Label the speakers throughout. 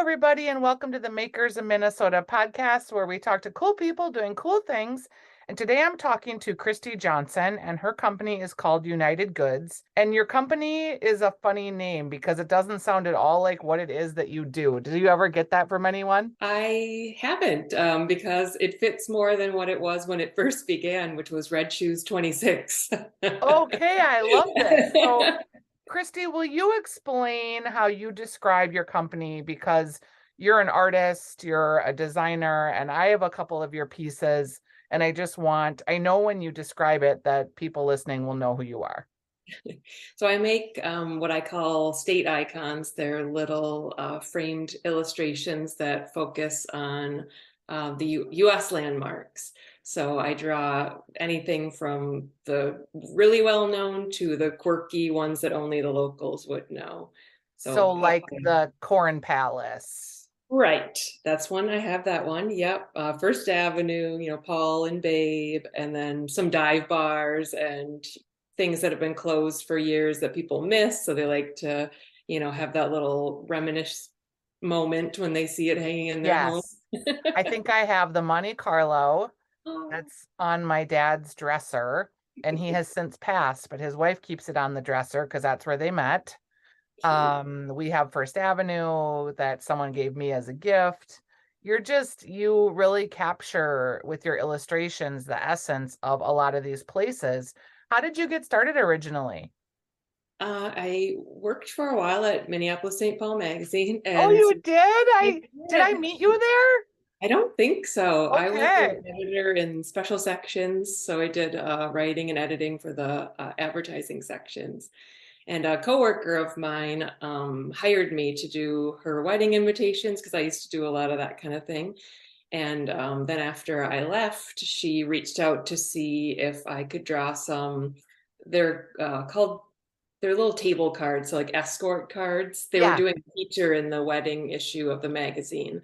Speaker 1: everybody, and welcome to the Makers of Minnesota podcast, where we talk to cool people doing cool things. And today I'm talking to Christie Johnson, and her company is called United Goods. And your company is a funny name because it doesn't sound at all like what it is that you do. Did you ever get that from anyone?
Speaker 2: I haven't because it fits more than what it was when it first began, which was Red Shoes 26.
Speaker 1: Okay, I love this. So, Christy, will you explain how you describe your company? Because you're an artist, you're a designer, and I have a couple of your pieces. And I know when you describe it that people listening will know who you are.
Speaker 2: So I make what I call state icons. They're little framed illustrations that focus on the US landmarks. So I draw anything from the really well known to the quirky ones that only the locals would know.
Speaker 1: So,
Speaker 2: So,
Speaker 1: like the Corn Palace.
Speaker 2: right. That's one. I have that one. Yep. First Avenue, Paul and Babe, and then some dive bars and things that have been closed for years that people miss. So they like to, have that little reminisce moment when they see it hanging in their home.
Speaker 1: Yes. I think I have the Monte Carlo
Speaker 2: Oh,
Speaker 1: that's on my dad's dresser, and he has since passed, but his wife keeps it on the dresser because that's where they met.
Speaker 2: cute.
Speaker 1: We have First Avenue that someone gave me as a gift. You really capture with your illustrations the essence of a lot of these places. How did you get started originally?
Speaker 2: I worked for a while at Minneapolis St. Paul magazine,
Speaker 1: Oh,
Speaker 2: and
Speaker 1: you did?
Speaker 2: I
Speaker 1: Did I
Speaker 2: did.
Speaker 1: meet you there?
Speaker 2: I don't think so. I was an
Speaker 1: Okay.
Speaker 2: editor in special sections, so I did writing and editing for the advertising sections. And a coworker of mine hired me to do her wedding invitations because I used to do a lot of that kind of thing. And then after I left, she reached out to see if I could draw some. They're called they're little table cards, so like escort cards. They were
Speaker 1: Yeah.
Speaker 2: doing a feature in the wedding issue of the magazine.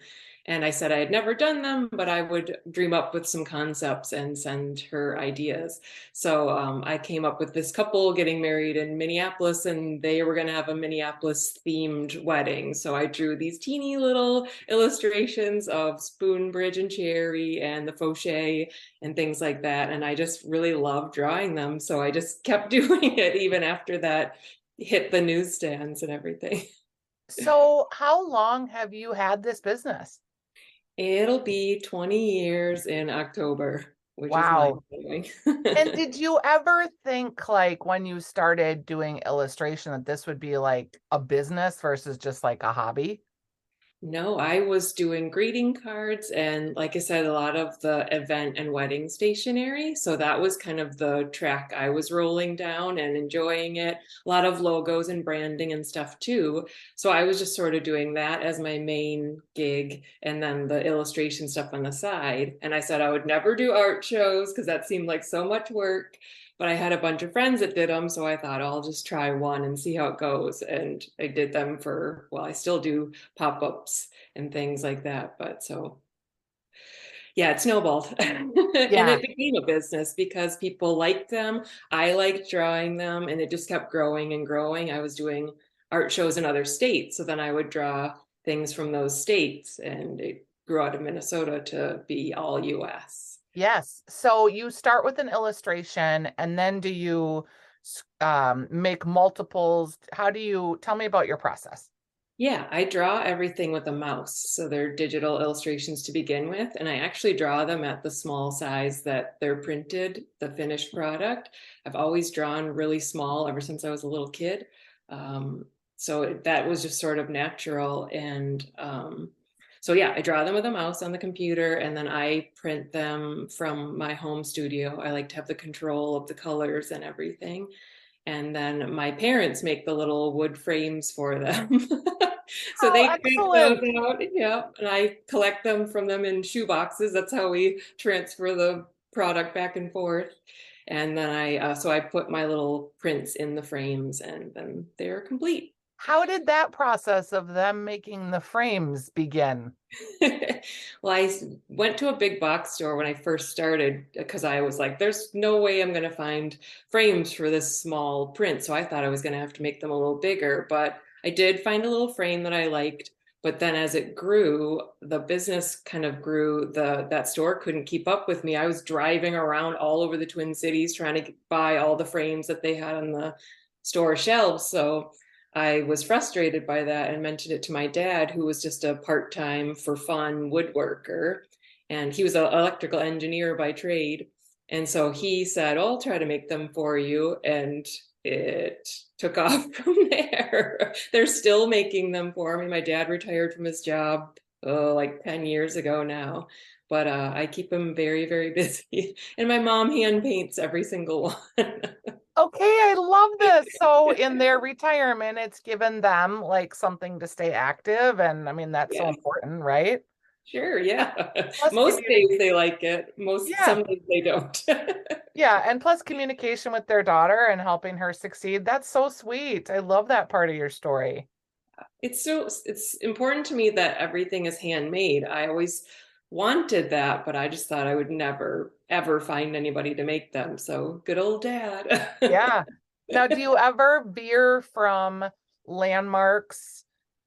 Speaker 2: And I said I had never done them, but I would dream up with some concepts and send her ideas. So I came up with this couple getting married in Minneapolis, and they were going to have a Minneapolis themed wedding. So I drew these teeny little illustrations of Spoon, Bridge, and Cherry and the Fauché and things like that. And I just really loved drawing them. So I just kept doing it even after that hit the newsstands and everything.
Speaker 1: So, how long have you had this business?
Speaker 2: It'll be 20 years in October, which is
Speaker 1: Wow.
Speaker 2: mind-blowing.
Speaker 1: And did you ever think, like, when you started doing illustration, that this would be like a business versus just like a hobby?
Speaker 2: No, I was doing greeting cards and, like I said, a lot of the event and wedding stationery. So that was kind of the track I was rolling down and enjoying it. A lot of logos and branding and stuff too. So I was just sort of doing that as my main gig and then the illustration stuff on the side. And I said I would never do art shows because that seemed like so much work. But I had a bunch of friends that did them, so I thought I'll just try one and see how it goes. And I did them for, well, I still do pop-ups and things like that. But so yeah, it snowballed. And
Speaker 1: Yeah.
Speaker 2: it became a business because people liked them. I liked drawing them, and it just kept growing and growing. I was doing art shows in other states, so then I would draw things from those states, and it grew out of Minnesota to be all US.
Speaker 1: Yes. So you start with an illustration and then do you make multiples? How do you tell me about your process?
Speaker 2: Yeah, I draw everything with a mouse. So they're digital illustrations to begin with. And I actually draw them at the small size that they're printed, the finished product. I've always drawn really small ever since I was a little kid. So that was just sort of natural. And so, yeah, I draw them with a mouse on the computer and then I print them from my home studio. I like to have the control of the colors and everything. And then my parents make the little wood frames for them. So
Speaker 1: Oh,
Speaker 2: they crank those
Speaker 1: excellent.
Speaker 2: out. Yeah. And I collect them from them in shoe boxes. That's how we transfer the product back and forth. And then so I put my little prints in the frames and then they're complete.
Speaker 1: How did that process of them making the frames begin?
Speaker 2: Well, went to a big box store when I first started because I was like, there's no way I'm going to find frames for this small print. So I thought I was going to have to make them a little bigger, but I did find a little frame that I liked. But then as it grew, the business kind of grew. That store couldn't keep up with me. I was driving around all over the Twin Cities trying to buy all the frames that they had on the store shelves. So I was frustrated by that and mentioned it to my dad, who was just a part-time for fun woodworker. And he was an electrical engineer by trade. And so he said, oh, I'll try to make them for you. And it took off from there. They're still making them for me. My dad retired from his job like 10 years ago now. But I keep him very, very busy. And my mom hand paints every single one.
Speaker 1: Okay, I love this. So in their retirement, it's given them like something to stay active. And I mean, that's so
Speaker 2: Yeah,
Speaker 1: important, right?
Speaker 2: sure. Yeah.
Speaker 1: Plus
Speaker 2: Most days they like it.
Speaker 1: yeah,
Speaker 2: Some days they don't.
Speaker 1: yeah. And plus communication with their daughter and helping her succeed. That's so sweet. I love that part of your story.
Speaker 2: It's important to me that everything is handmade. I always wanted that, but I just thought I would never ever find anybody to make them. So good old dad.
Speaker 1: Yeah. Now, do you ever veer from landmarks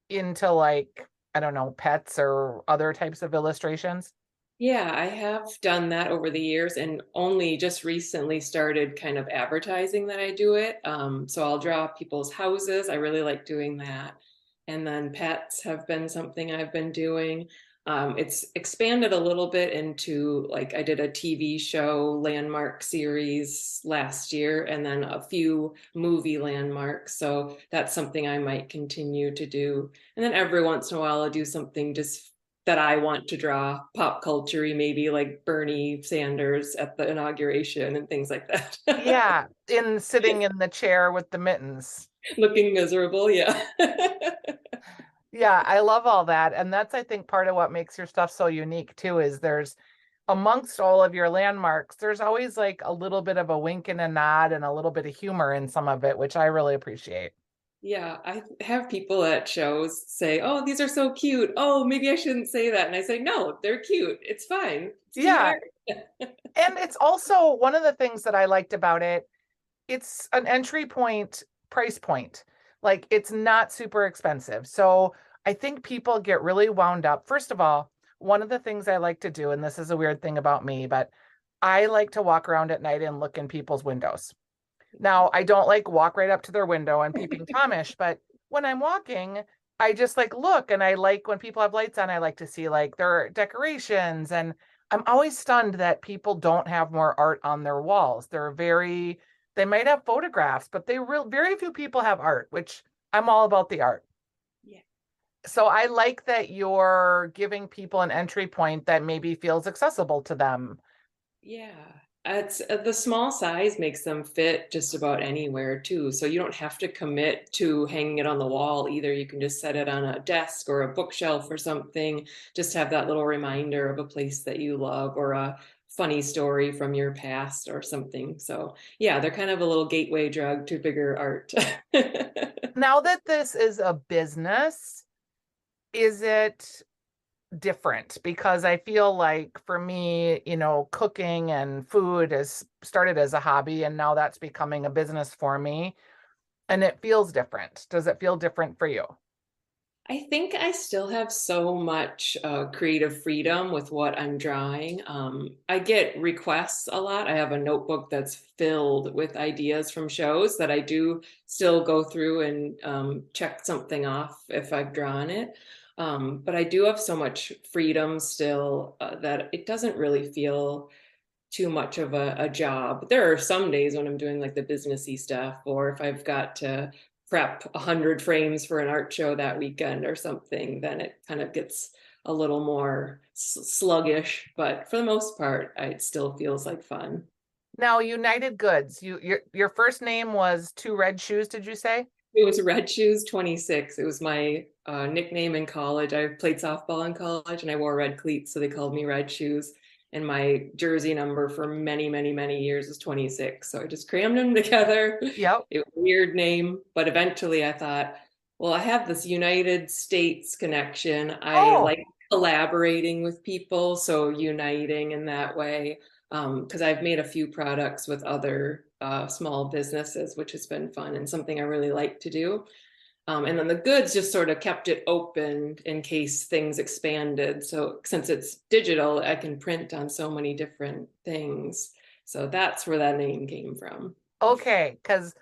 Speaker 1: into like, I don't know, pets or other types of illustrations?
Speaker 2: Yeah, I have done that over the years and only just recently started kind of advertising that I do it. So I'll draw people's houses. I really like doing that. And then pets have been something I've been doing. It's expanded a little bit into like I did a TV show landmark series last year and then a few movie landmarks. So that's something I might continue to do. And then every once in a while I'll do something just that I want to draw, pop culture, maybe like Bernie Sanders at the inauguration and things like that.
Speaker 1: Yeah, in sitting in the chair with the mittens.
Speaker 2: Looking miserable, yeah.
Speaker 1: Yeah, I love all that. And that's, I think, part of what makes your stuff so unique too, is there's amongst all of your landmarks, there's always like a little bit of a wink and a nod and a little bit of humor in some of it, which I really appreciate.
Speaker 2: Yeah, I have people at shows say, "Oh, these are so cute. Oh, maybe I shouldn't say that." And I say, "No, they're cute. It's fine. It's cute
Speaker 1: Yeah.
Speaker 2: art."
Speaker 1: And it's also one of the things that I liked about it, it's an entry point price point. Like it's not super expensive. So I think people get really wound up. First of all, one of the things I like to do, and this is a weird thing about me, but I like to walk around at night and look in people's windows. Now, I don't like walk right up to their window and peeping Tomish, but when I'm walking, I just like look and I like when people have lights on, I like to see like their decorations. And I'm always stunned that people don't have more art on their walls. They might have photographs, but very few people have art, which I'm all about the art.
Speaker 2: Yeah.
Speaker 1: So I like that you're giving people an entry point that maybe feels accessible to them.
Speaker 2: Yeah. It's the small size makes them fit just about anywhere too. So you don't have to commit to hanging it on the wall either. You can just set it on a desk or a bookshelf or something. Just have that little reminder of a place that you love or a funny story from your past or something. So yeah, they're kind of a little gateway drug to bigger art.
Speaker 1: Now that this is a business, is it different? Because I feel like for me, cooking and food has started as a hobby and now that's becoming a business for me and it feels different. Does it feel different for you?
Speaker 2: I think I still have so much creative freedom with what I'm drawing. I get requests a lot. I have a notebook that's filled with ideas from shows that I do still go through and check something off if I've drawn it. But I do have so much freedom still that it doesn't really feel too much of a job. There are some days when I'm doing like the businessy stuff, or if I've got to prep 100 frames for an art show that weekend or something, then it kind of gets a little more sluggish. But for the most part, it still feels like fun.
Speaker 1: Now, United Goods, your first name was Two Red Shoes, did you say?
Speaker 2: It was Red Shoes 26. It was my nickname in college. I played softball in college and I wore red cleats, so they called me Red Shoes. And my jersey number for many, many, many years was 26. So I just crammed them together.
Speaker 1: Yep.
Speaker 2: It was a weird name, but eventually I thought, well, I have this United States connection. I
Speaker 1: Oh,
Speaker 2: like collaborating with people, so uniting in that way. Because I've made a few products with other small businesses, which has been fun and something I really like to do. And then the goods just sort of kept it open in case things expanded. So since it's digital, I can print on so many different things. So that's where that name came from.
Speaker 1: Okay, because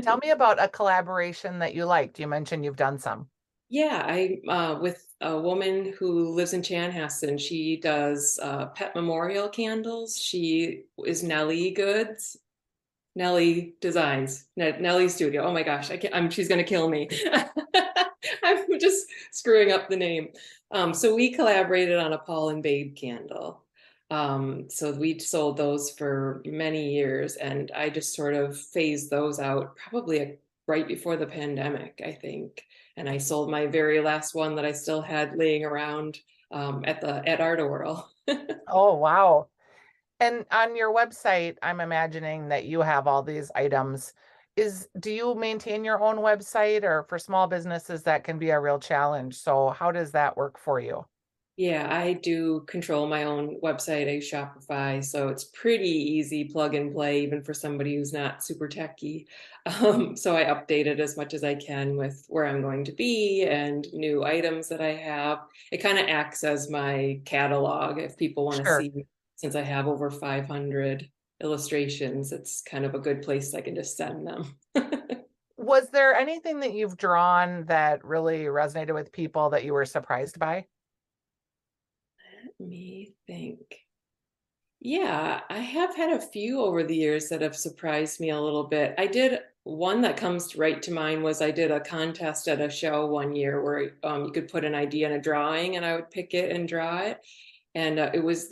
Speaker 1: tell me about a collaboration that you liked. You mentioned you've done some.
Speaker 2: Yeah, I with a woman who lives in Chanhassen. She does pet memorial candles. She is Nellie Goods, Nellie Designs, Nellie Studio. Oh my gosh, I can't, she's gonna kill me. I'm just screwing up the name. So we collaborated on a Paul and Babe candle. So we sold those for many years, and I just sort of phased those out probably right before the pandemic, I think. And I sold my very last one that I still had laying around at Art Oral.
Speaker 1: Oh, wow. And on your website, I'm imagining that you have all these items. Do you maintain your own website, or for small businesses that can be a real challenge? So how does that work for you?
Speaker 2: Yeah, I do control my own website. I use Shopify, so it's pretty easy plug and play, even for somebody who's not super techy. So I update it as much as I can with where I'm going to be and new items that I have. It kind of acts as my catalog if people want to
Speaker 1: Sure.
Speaker 2: see, since I have over 500 illustrations, it's kind of a good place I can just send them.
Speaker 1: Was there anything that you've drawn that really resonated with people that you were surprised by?
Speaker 2: Let me think. Yeah, I have had a few over the years that have surprised me a little bit. I did one that comes right to mind was I did a contest at a show one year where you could put an idea in a drawing and I would pick it and draw it. And it was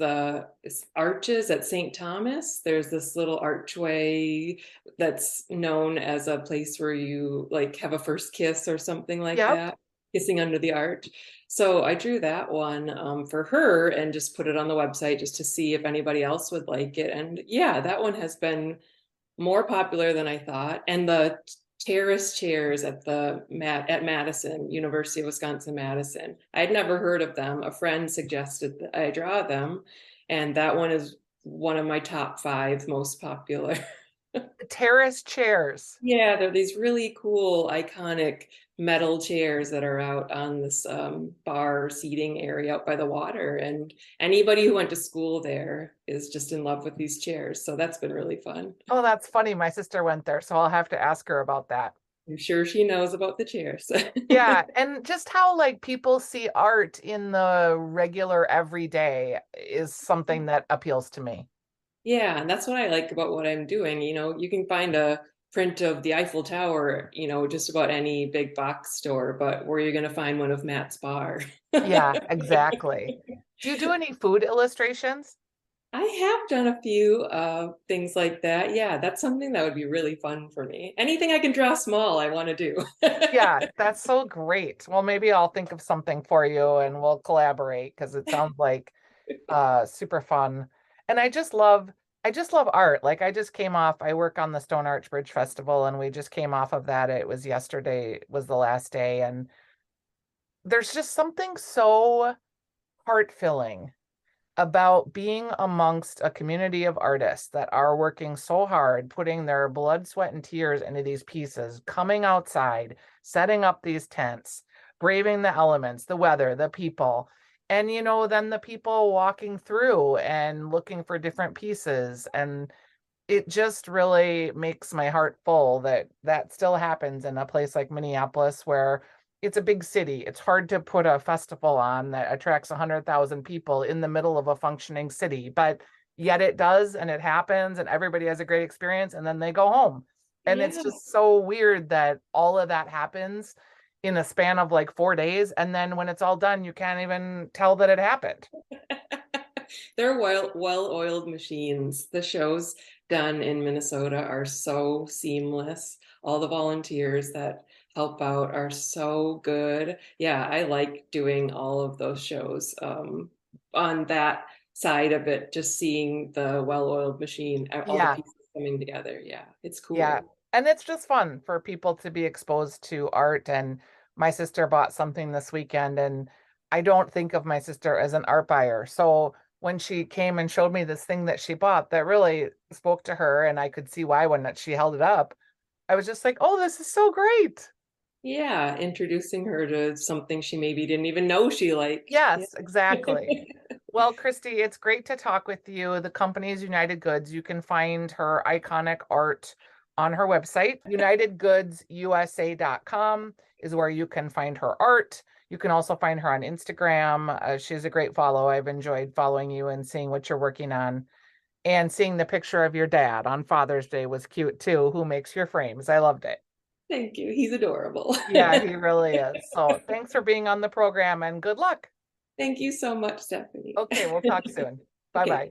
Speaker 2: it's arches at St. Thomas. There's this little archway that's known as a place where you like have a first kiss or something like
Speaker 1: Yep.
Speaker 2: that, kissing under the arch. So I drew that one for her and just put it on the website just to see if anybody else would like it. And yeah, that one has been more popular than I thought. And the terrace chairs at Madison, University of Wisconsin Madison. I'd never heard of them. A friend suggested that I draw them, and that one is one of my top 5 most popular.
Speaker 1: Terrace chairs.
Speaker 2: Yeah, they're these really cool, iconic metal chairs that are out on this bar seating area out by the water. And anybody who went to school there is just in love with these chairs. So that's been really fun.
Speaker 1: Oh, that's funny. My sister went there, so I'll have to ask her about that.
Speaker 2: I'm sure she knows about the chairs.
Speaker 1: Yeah, and just how like people see art in the regular everyday is something that appeals to me.
Speaker 2: Yeah, and that's what I like about what I'm doing. You can find a print of the Eiffel Tower, just about any big box store, but where you're going to find one of Matt's bar.
Speaker 1: Yeah, exactly. Do you do any food illustrations?
Speaker 2: I have done a few things like that. Yeah, that's something that would be really fun for me. Anything I can draw small, I want to do.
Speaker 1: Yeah, that's so great. Well, maybe I'll think of something for you and we'll collaborate because it sounds like super fun. And I just love art. Like I work on the Stone Arch Bridge Festival and we just came off of that. It was yesterday was the last day, and there's just something so heart-filling about being amongst a community of artists that are working so hard, putting their blood, sweat, and tears into these pieces, coming outside, setting up these tents, braving the elements, the weather, the people. And, then the people walking through and looking for different pieces. And it just really makes my heart full that that still happens in a place like Minneapolis, where it's a big city. It's hard to put a festival on that attracts 100,000 people in the middle of a functioning city, but yet it does, and it happens, and everybody has a great experience, and then they go home. And it's
Speaker 2: Yeah.
Speaker 1: just so weird that all of that happens in a span of like 4 days. And then when it's all done, you can't even tell that it happened.
Speaker 2: They're well-oiled machines. The shows done in Minnesota are so seamless. All the volunteers that help out are so good. Yeah, I like doing all of those shows. On that side of it, just seeing the well-oiled machine, all the
Speaker 1: Yeah.
Speaker 2: pieces coming together. Yeah, it's
Speaker 1: Yeah.
Speaker 2: cool.
Speaker 1: And it's just fun for people to be exposed to art. And my sister bought something this weekend, and I don't think of my sister as an art buyer. So when she came and showed me this thing that she bought that really spoke to her, and I could see why when she held it up, I was just like, oh, this is so great.
Speaker 2: Yeah, introducing her to something she maybe didn't even know she liked. Yeah.
Speaker 1: Yes, exactly. Well, Christy, it's great to talk with you. The company is United Goods. You can find her iconic art on her website. UnitedGoodsUSA.com is where you can find her art. You can also find her on Instagram. She's a great follow. I've enjoyed following you and seeing what you're working on. And seeing the picture of your dad on Father's Day was cute too, who makes your frames. I loved it.
Speaker 2: Thank you. He's adorable.
Speaker 1: Yeah, he really is. So thanks for being on the program and good luck.
Speaker 2: Thank you so much, Stephanie.
Speaker 1: Okay, we'll talk soon. Bye
Speaker 2: Okay.
Speaker 1: bye.